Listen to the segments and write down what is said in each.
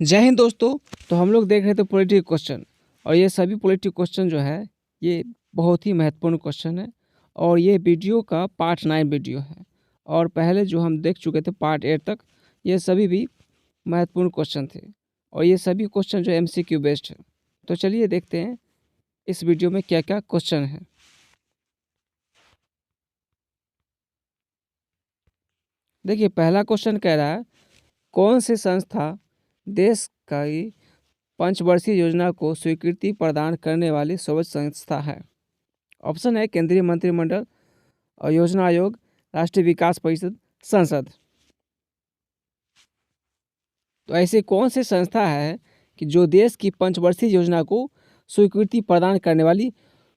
जय हिंद दोस्तों। तो हम लोग देख रहे थे पॉलिटिकल क्वेश्चन, और ये सभी पॉलिटिकल क्वेश्चन जो है ये बहुत ही महत्वपूर्ण क्वेश्चन है। और ये वीडियो का पार्ट 9 वीडियो है, और पहले जो हम देख चुके थे पार्ट 8 तक, ये सभी भी महत्वपूर्ण क्वेश्चन थे। और ये सभी क्वेश्चन जो MCQ बेस्ड है। तो चलिए देखते हैं इस वीडियो में क्या क्या क्वेश्चन है। देखिए, पहला क्वेश्चन कह रहा है, कौन सी संस्था देश की पंचवर्षीय योजना को स्वीकृति प्रदान करने वाली सर्वोच्च संस्था है? ऑप्शन है केंद्रीय मंत्रिमंडल और योजना आयोग, राष्ट्रीय विकास परिषद, संसद। तो ऐसी कौन सी संस्था है कि जो देश की पंचवर्षीय योजना को स्वीकृति प्रदान करने वाली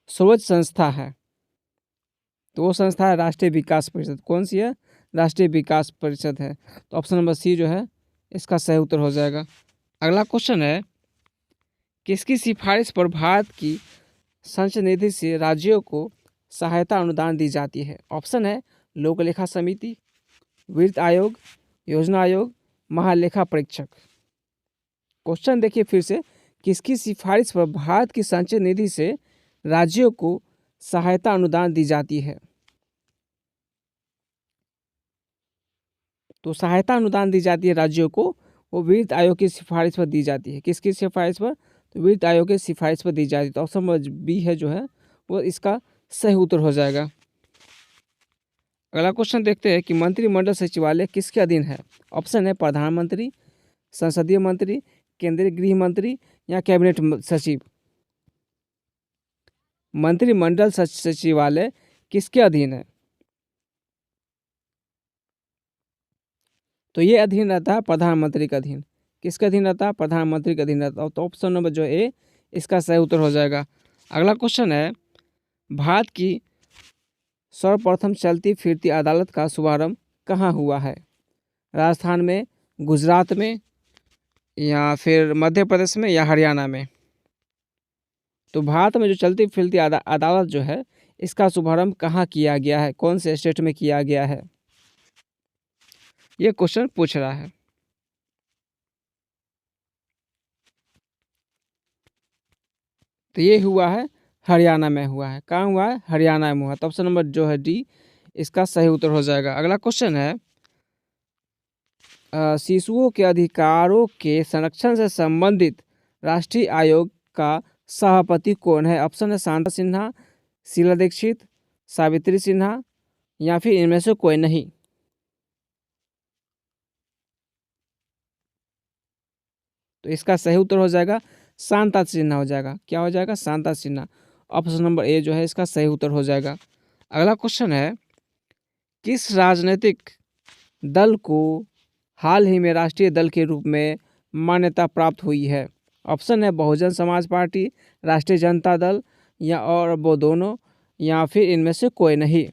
सर्वोच्च संस्था है? तो वो संस्था है राष्ट्रीय विकास परिषद। कौन सी है? राष्ट्रीय विकास परिषद है। तो ऑप्शन नंबर सी जो है इसका सही उत्तर हो जाएगा। अगला क्वेश्चन है, किसकी सिफारिश पर भारत की संचय निधि से राज्यों को सहायता अनुदान दी जाती है? ऑप्शन है लोक लेखा समिति, वित्त आयोग, योजना आयोग, महालेखा परीक्षक। क्वेश्चन देखिए फिर से, किसकी सिफारिश पर भारत की संचय निधि से राज्यों को सहायता अनुदान दी जाती है? तो सहायता अनुदान दी जाती है राज्यों को, वो वित्त आयोग की सिफारिश पर दी जाती है। किसकी सिफारिश पर? तो वित्त आयोग की सिफारिश पर दी जाती है। तो ऑप्शन नंबर बी है जो है वो इसका सही उत्तर हो जाएगा। अगला क्वेश्चन देखते हैं कि मंत्रिमंडल सचिवालय किसके अधीन है? ऑप्शन है प्रधानमंत्री, संसदीय मंत्री, केंद्रीय गृह मंत्री या कैबिनेट सचिव। मंत्रिमंडल सचिवालय किसके अधीन है? तो ये अधीन रहता है प्रधानमंत्री का अधीन। किसके अधीन रहता है? प्रधानमंत्री का अधीन रहता है। तो ऑप्शन नंबर जो ए इसका सही उत्तर हो जाएगा। अगला क्वेश्चन है, भारत की सर्वप्रथम चलती फिरती अदालत का शुभारंभ कहाँ हुआ है? राजस्थान में, गुजरात में, या फिर मध्य प्रदेश में, या हरियाणा में? तो भारत में जो चलती फिरती अदालत जो है इसका शुभारंभ कहाँ किया गया है? कौन से स्टेट में किया गया है? ये क्वेश्चन पूछ रहा है। तो ये हुआ है हरियाणा में हुआ है। कहाँ हुआ है? हरियाणा में हुआ। तो ऑप्शन नंबर जो है डी इसका सही उत्तर हो जाएगा। अगला क्वेश्चन है, शिशुओं के अधिकारों के संरक्षण से संबंधित राष्ट्रीय आयोग का सभापति कौन है? ऑप्शन है शांता सिन्हा, शीला दीक्षित, सावित्री सिन्हा, या फिर इनमें से कोई नहीं। तो इसका सही उत्तर हो जाएगा शांता सिन्हा हो जाएगा। क्या हो जाएगा? Shanta Sinha. Option number A जो है इसका सही उत्तर हो जाएगा। अगला क्वेश्चन है, किस राजनीतिक दल को हाल ही में राष्ट्रीय दल के रूप में मान्यता प्राप्त हुई है? ऑप्शन है बहुजन समाज पार्टी, राष्ट्रीय जनता दल, या और वो दोनों, या फिर इनमें से कोई नहीं।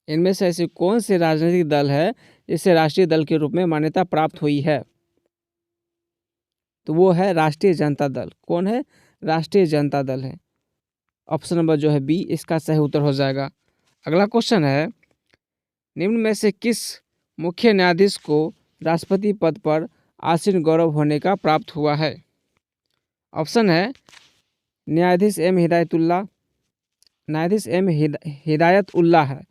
इनमें से ऐसे कौन से राजनीतिक दल है जिसे राष्ट्रीय दल के रूप में मान्यता प्राप्त हुई है? तो वो है राष्ट्रीय जनता दल। कौन है? राष्ट्रीय जनता दल है। ऑप्शन नंबर जो है बी इसका सही उत्तर हो जाएगा। अगला क्वेश्चन है, निम्न में से किस मुख्य न्यायाधीश को राष्ट्रपति पद पर आसीन गौरव होने का प्राप्त हुआ है? ऑप्शन है न्यायाधीश एम हिदायतुल्लाह, न्यायाधीश एम हिदायत उल्लाह है,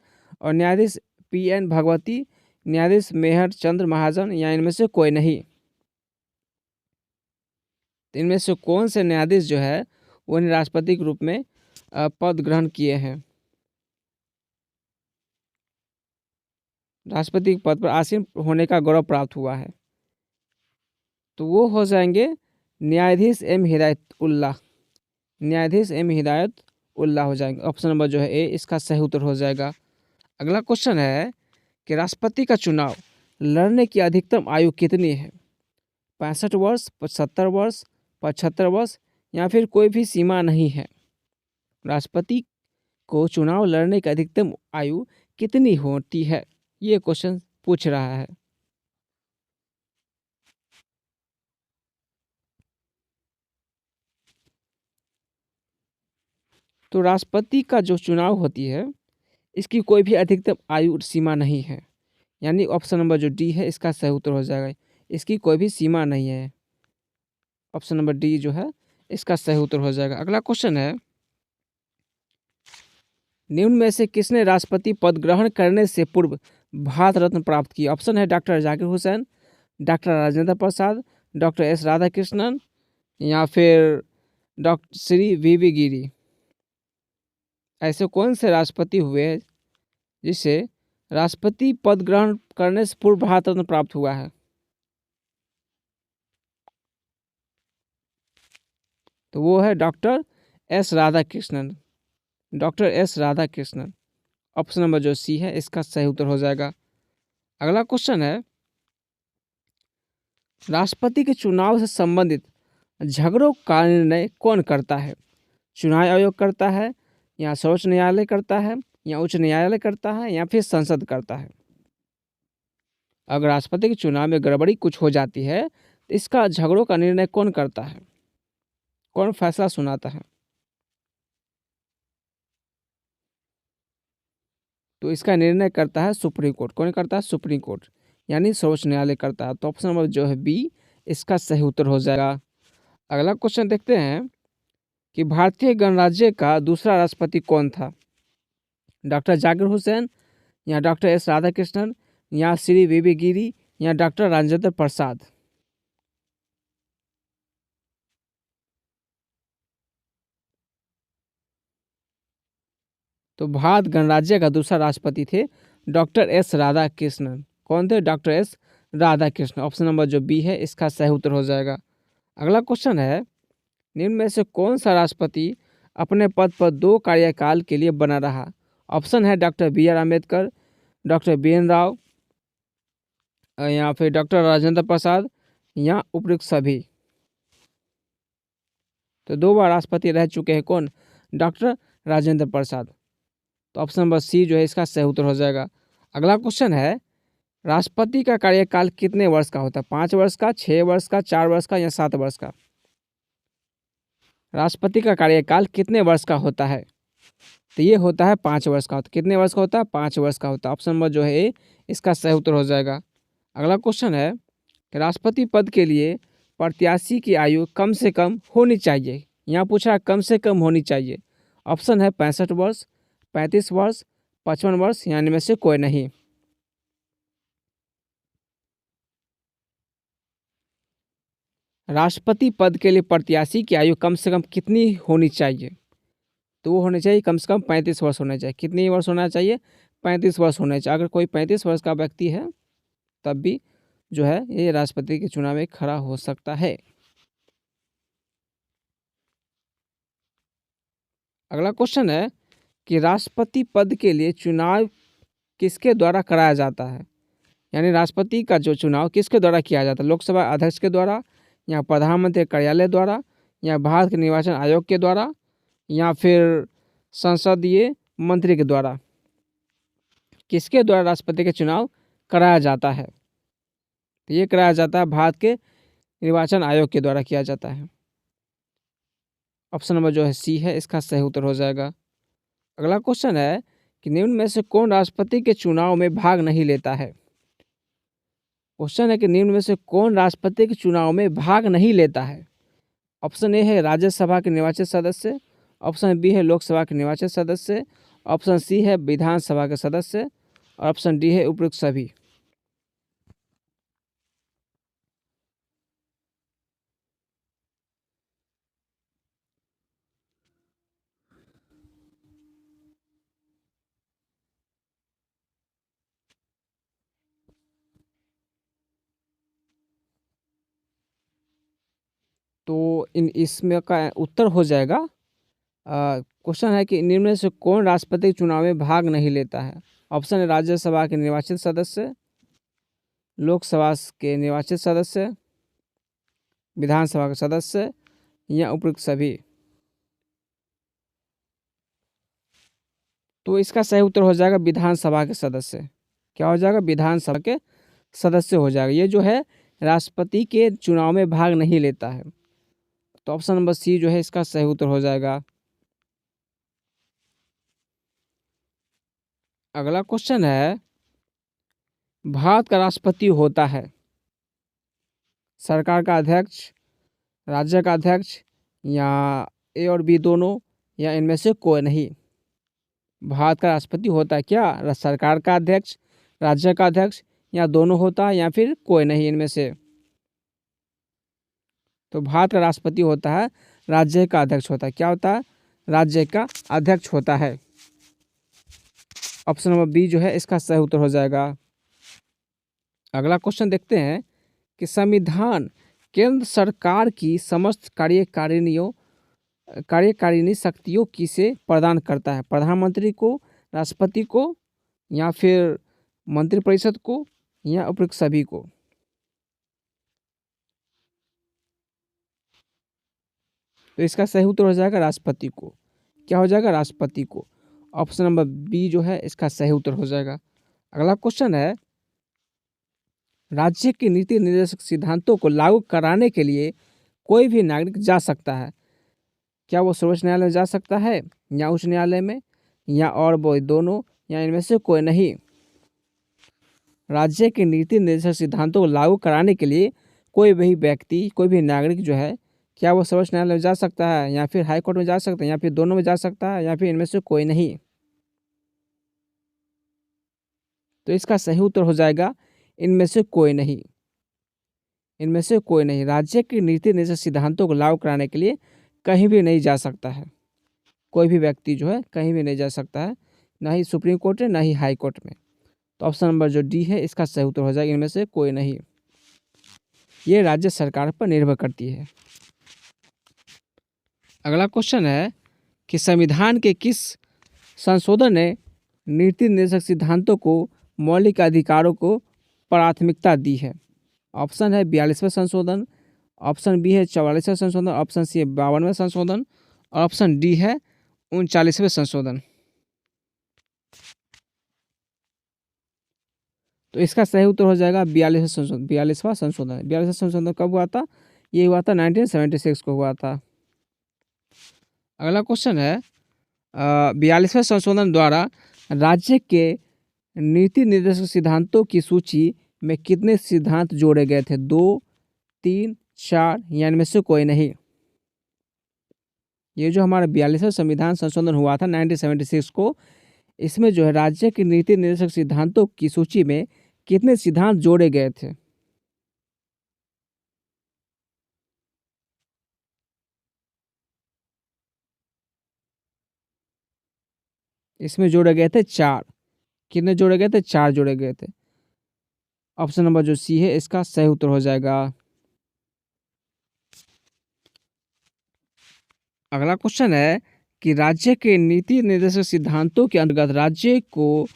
और न्यायाधीश PN भगवती, न्यायाधीश मेहर चंद्र महाजन, या इनमें से कोई नहीं। इनमें से कौन से न्यायाधीश जो है वो राष्ट्रपति के रूप में पद ग्रहण किए हैं, राष्ट्रपति के पद पर आसीन होने का गौरव प्राप्त हुआ है? तो वो हो जाएंगे न्यायाधीश एम हिदायत उल्लाह। न्यायाधीश एम हिदायत उल्लाह हो जाएंगे। ऑप्शन नंबर जो है ए इसका सही उत्तर हो जाएगा। अगला क्वेश्चन है कि राष्ट्रपति का चुनाव लड़ने की अधिकतम आयु कितनी है? 65 वर्ष, 70 वर्ष, 75 वर्ष, या फिर कोई भी सीमा नहीं है? राष्ट्रपति को चुनाव लड़ने की अधिकतम आयु कितनी होती है? ये क्वेश्चन पूछ रहा है। तो राष्ट्रपति का जो चुनाव होती है इसकी कोई भी अधिकतम आयु सीमा नहीं है। यानी ऑप्शन नंबर जो डी है इसका सही उत्तर हो जाएगा। इसकी कोई भी सीमा नहीं है। ऑप्शन नंबर डी जो है इसका सही उत्तर हो जाएगा। अगला क्वेश्चन है, निम्न में से किसने राष्ट्रपति पद ग्रहण करने से पूर्व भारत रत्न प्राप्त किया? ऑप्शन है doctor Zakir Hussain, doctor Rajendra Prasad, doctor S Radhakrishnan या फिर डॉक्टर श्री वी गिरी। ऐसे कौन से राष्ट्रपति हुए जिसे राष्ट्रपति पद ग्रहण करने से पूर्व भारत रत्न प्राप्त हुआ है? तो वो है doctor S Radhakrishnan. Doctor S Radhakrishnan. Option number जो सी है इसका सही उत्तर हो जाएगा। अगला क्वेश्चन है, राष्ट्रपति के चुनाव से संबंधित झगड़ों का निर्णय कौन करता है? चुनाव आयोग करता है, या सर्वोच्च न्यायालय करता है, या उच्च न्यायालय करता है, या फिर संसद करता है? अगर राष्ट्रपति के चुनाव में गड़बड़ी कुछ हो जाती है तो इसका झगड़ों का निर्णय कौन करता है? कौन फैसला सुनाता है? तो इसका निर्णय करता है सुप्रीम कोर्ट। कौन करता है? सुप्रीम कोर्ट, यानी सर्वोच्च न्यायालय करता है। तो ऑप्शन नंबर जो है बी इसका सही उत्तर हो जाएगा। अगला क्वेश्चन देखते हैं कि भारतीय गणराज्य का दूसरा राष्ट्रपति कौन था? डॉक्टर जाकिर हुसैन, या डॉक्टर एस राधाकृष्णन, या श्री वी गिरी, या डॉक्टर राजेंद्र प्रसाद? तो भारत गणराज्य का दूसरा राष्ट्रपति थे डॉक्टर एस राधाकृष्णन। कौन थे? Doctor S Radhakrishnan. Option number जो बी है इसका सही उत्तर हो जाएगा। अगला क्वेश्चन है, निम्न में से कौन सा राष्ट्रपति अपने पद पर 2 कार्यकाल के लिए बना रहा? ऑप्शन है doctor B R Ambedkar, doctor B N Rao, या फिर डॉक्टर राजेंद्र प्रसाद, या उपयुक्त सभी? तो 2 बार राष्ट्रपति रह चुके हैं कौन? डॉक्टर राजेंद्र प्रसाद। तो ऑप्शन नंबर सी जो है इसका सही उत्तर हो जाएगा। अगला क्वेश्चन है, राष्ट्रपति का कार्यकाल कितने वर्ष का होता है? 5 वर्ष का, 6 वर्ष का, 4 वर्ष का, या 7 वर्ष का? राष्ट्रपति का कार्यकाल कितने वर्ष का होता है? तो ये होता है 5 वर्ष का। तो कितने वर्ष का होता है? 5 वर्ष का होता है। ऑप्शन नंबर जो है ए इसका सही उत्तर हो जाएगा। अगला क्वेश्चन है कि राष्ट्रपति पद के लिए प्रत्याशी की आयु कम से कम होनी चाहिए। यहाँ पूछा कम से कम होनी चाहिए। ऑप्शन है 65 वर्ष, 35 वर्ष, 55 वर्ष, या इनमें से कोई नहीं। राष्ट्रपति पद के लिए प्रत्याशी की आयु कम से कम कितनी होनी चाहिए? तो वो होनी चाहिए कम से कम 35 वर्ष होना चाहिए। कितनी वर्ष होना चाहिए? 35 वर्ष होना चाहिए। अगर कोई 35 वर्ष का व्यक्ति है तब भी जो है ये राष्ट्रपति के चुनाव में खड़ा हो सकता है। अगला क्वेश्चन है कि राष्ट्रपति पद के लिए चुनाव किसके द्वारा कराया जाता है? यानी राष्ट्रपति का जो चुनाव किसके द्वारा किया जाता है? लोकसभा अध्यक्ष के द्वारा, या प्रधानमंत्री कार्यालय द्वारा, या भारत के निर्वाचन आयोग के द्वारा, या फिर संसदीय मंत्री के द्वारा? किसके द्वारा राष्ट्रपति के चुनाव कराया जाता है? तो ये कराया जाता है भारत के निर्वाचन आयोग के द्वारा किया जाता है। ऑप्शन नंबर जो है सी है इसका सही उत्तर हो जाएगा। अगला क्वेश्चन है कि निम्न में से कौन राष्ट्रपति के चुनाव में भाग नहीं लेता है? क्वेश्चन है कि निम्न में से कौन राष्ट्रपति के चुनाव में भाग नहीं लेता है? ऑप्शन ए है राज्यसभा के निर्वाचित सदस्य, ऑप्शन बी है लोकसभा के निर्वाचित सदस्य, ऑप्शन सी है विधानसभा के सदस्य, और ऑप्शन डी है उपयुक्त सभी। तो इन इसमें का उत्तर हो जाएगा, क्वेश्चन है कि निम्न में से कौन राष्ट्रपति के चुनाव में भाग नहीं लेता है? ऑप्शन है राज्यसभा के निर्वाचित सदस्य, लोकसभा के निर्वाचित सदस्य, विधानसभा के सदस्य, या उपयुक्त सभी। तो इसका सही उत्तर हो जाएगा विधानसभा के सदस्य। क्या हो जाएगा? विधानसभा के सदस्य हो जाएगा। ये जो है राष्ट्रपति के चुनाव में भाग नहीं लेता है। तो ऑप्शन नंबर सी जो है इसका सही उत्तर हो जाएगा। अगला क्वेश्चन है, भारत का राष्ट्रपति होता है सरकार का अध्यक्ष, राज्य का अध्यक्ष, या ए और बी दोनों, या इनमें से कोई नहीं। भारत का राष्ट्रपति होता है क्या? सरकार का अध्यक्ष, राज्य का अध्यक्ष, या दोनों होता है, या फिर कोई नहीं इनमें से। तो भारत का राष्ट्रपति होता है राज्य का अध्यक्ष होता है। क्या होता है? राज्य का अध्यक्ष होता है। ऑप्शन नंबर बी जो है इसका सही उत्तर हो जाएगा। अगला क्वेश्चन देखते हैं कि संविधान केंद्र सरकार की समस्त कार्यकारिणी शक्तियों किसे प्रदान करता है? प्रधानमंत्री को, राष्ट्रपति को, या फिर मंत्रिपरिषद को, या उपयुक्त सभी को? तो इसका सही उत्तर हो जाएगा राष्ट्रपति को। क्या हो जाएगा? राष्ट्रपति को। ऑप्शन नंबर बी जो है इसका सही उत्तर हो जाएगा। अगला क्वेश्चन है, राज्य के नीति निर्देशक सिद्धांतों को लागू कराने के लिए कोई भी नागरिक जा सकता है। क्या वो सर्वोच्च न्यायालय में जा सकता है, या उच्च न्यायालय में, या और वो दोनों, या इनमें से कोई नहीं? राज्य के नीति निर्देशक सिद्धांतों को लागू कराने के लिए कोई भी व्यक्ति, कोई भी नागरिक जो है, क्या वो सर्वोच्च न्यायालय में जा सकता है, या फिर हाई कोर्ट में जा सकता है, या फिर दोनों में जा सकता है, या फिर इनमें से कोई नहीं? तो इसका सही उत्तर हो जाएगा इनमें से कोई नहीं। इनमें से कोई नहीं। राज्य के नीति निर्देशक सिद्धांतों को लागू कराने के लिए कहीं भी नहीं जा सकता है। कोई भी व्यक्ति जो है कहीं भी नहीं जा सकता है, ना ही सुप्रीम कोर्ट है, ना ही हाई कोर्ट में। तो ऑप्शन नंबर जो डी है इसका सही उत्तर हो जाएगा इनमें से कोई नहीं। ये राज्य सरकार पर निर्भर करती है। अगला क्वेश्चन है कि संविधान के किस संशोधन ने नीति निर्देशक सिद्धांतों को मौलिक अधिकारों को प्राथमिकता दी है? ऑप्शन है 42वां संशोधन, ऑप्शन बी है 44वां संशोधन, ऑप्शन सी है 52वां संशोधन, और ऑप्शन डी है 39वें संशोधन। तो इसका सही उत्तर हो जाएगा 42वां संशोधन। 42वां संशोधन। 42वां संशोधन कब हुआ था? ये हुआ था 1976 को हुआ था। अगला क्वेश्चन है 42वें संशोधन द्वारा राज्य के नीति निर्देशक सिद्धांतों की सूची में कितने सिद्धांत जोड़े गए थे? 2, 3, 4, या इनमें से कोई नहीं? ये जो हमारा 42वां संविधान संशोधन हुआ था 1976 को, इसमें जो है राज्य के नीति निर्देशक सिद्धांतों की सूची में कितने सिद्धांत जोड़े गए थे? इसमें जोड़े गए थे 4। कितने जोड़े गए थे? 4 जोड़े गए थे। ऑप्शन नंबर जो सी है इसका सही उत्तर हो जाएगा। अगला क्वेश्चन है कि राज्य के नीति निर्देशक सिद्धांतों के अंतर्गत राज्य को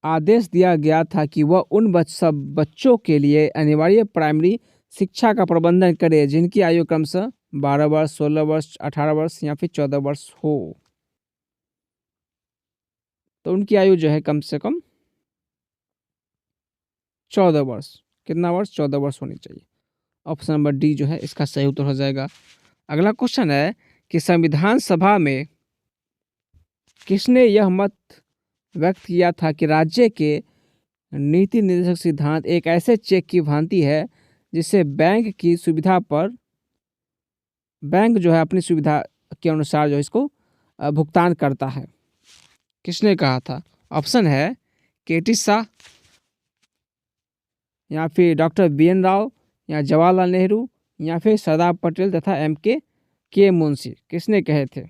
आदेश दिया गया था कि वह उन सब बच्चों के लिए अनिवार्य प्राइमरी शिक्षा का प्रबंधन करे जिनकी आयु क्रमशः 12 वर्ष, 16 वर्ष, 18 वर्ष, या फिर 14 वर्ष हो। तो उनकी आयु जो है कम से कम 14 वर्ष। कितना वर्ष? 14 वर्ष होनी चाहिए। ऑप्शन नंबर डी जो है इसका सही उत्तर हो जाएगा। अगला क्वेश्चन है कि संविधान सभा में किसने यह मत व्यक्त किया था कि राज्य के नीति निर्देशक सिद्धांत एक ऐसे चेक की भांति है जिससे बैंक की सुविधा पर बैंक जो है अपनी सुविधा के अनुसार जो इसको भुगतान करता है? किसने कहा था? ऑप्शन है केटी शाह, या फिर डॉक्टर BN राव, या जवाहरलाल नेहरू, या फिर सरदार पटेल तथा के मुंशी। किसने कहे थे?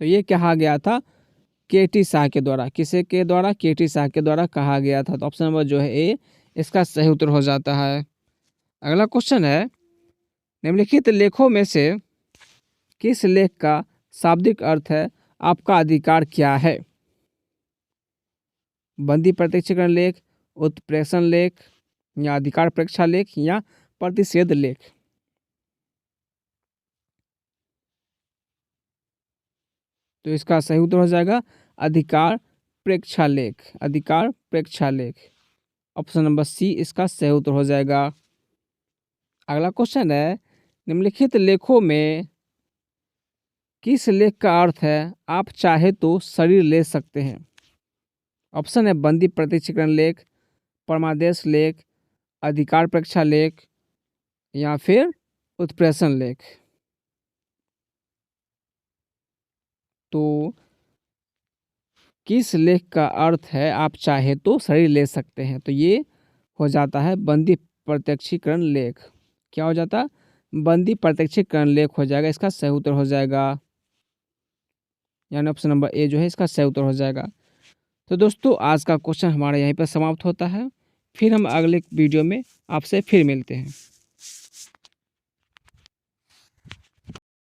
तो ये कहा गया था केटी शाह के द्वारा। किसे के द्वारा? केटी शाह के द्वारा कहा गया था। तो ऑप्शन नंबर जो है ए इसका सही उत्तर हो जाता है। अगला क्वेश्चन है निम्नलिखित लेखों में से किस लेख का शाब्दिक अर्थ है आपका अधिकार क्या है? बंदी प्रत्यक्षीकरण लेख, उत्प्रेक्षण लेख, या अधिकार प्रेक्षा लेख, या प्रतिषेध लेख? तो इसका सही उत्तर हो जाएगा अधिकार प्रेक्षा लेख। अधिकार प्रेक्षा लेख। ऑप्शन नंबर सी इसका सही उत्तर हो जाएगा। अगला क्वेश्चन है निम्नलिखित लेखों में किस लेख का अर्थ है आप चाहे तो शरीर ले सकते हैं? ऑप्शन है बंदी प्रत्यक्षीकरण लेख, परमादेश लेख, अधिकार परीक्षा लेख या फिर उत्प्रेषण लेख। तो किस लेख का अर्थ है आप चाहे तो शरीर ले सकते हैं, तो ये हो जाता है बंदी प्रत्यक्षीकरण लेख। क्या हो जाता? बंदी प्रत्यक्षीकरण लेख हो जाएगा। इसका सही उत्तर हो जाएगा, यानी ऑप्शन नंबर ए जो है इसका सही उत्तर हो जाएगा। तो दोस्तों आज का क्वेश्चन हमारा यहीं पर समाप्त होता है। फिर हम अगले वीडियो में आपसे फिर मिलते हैं।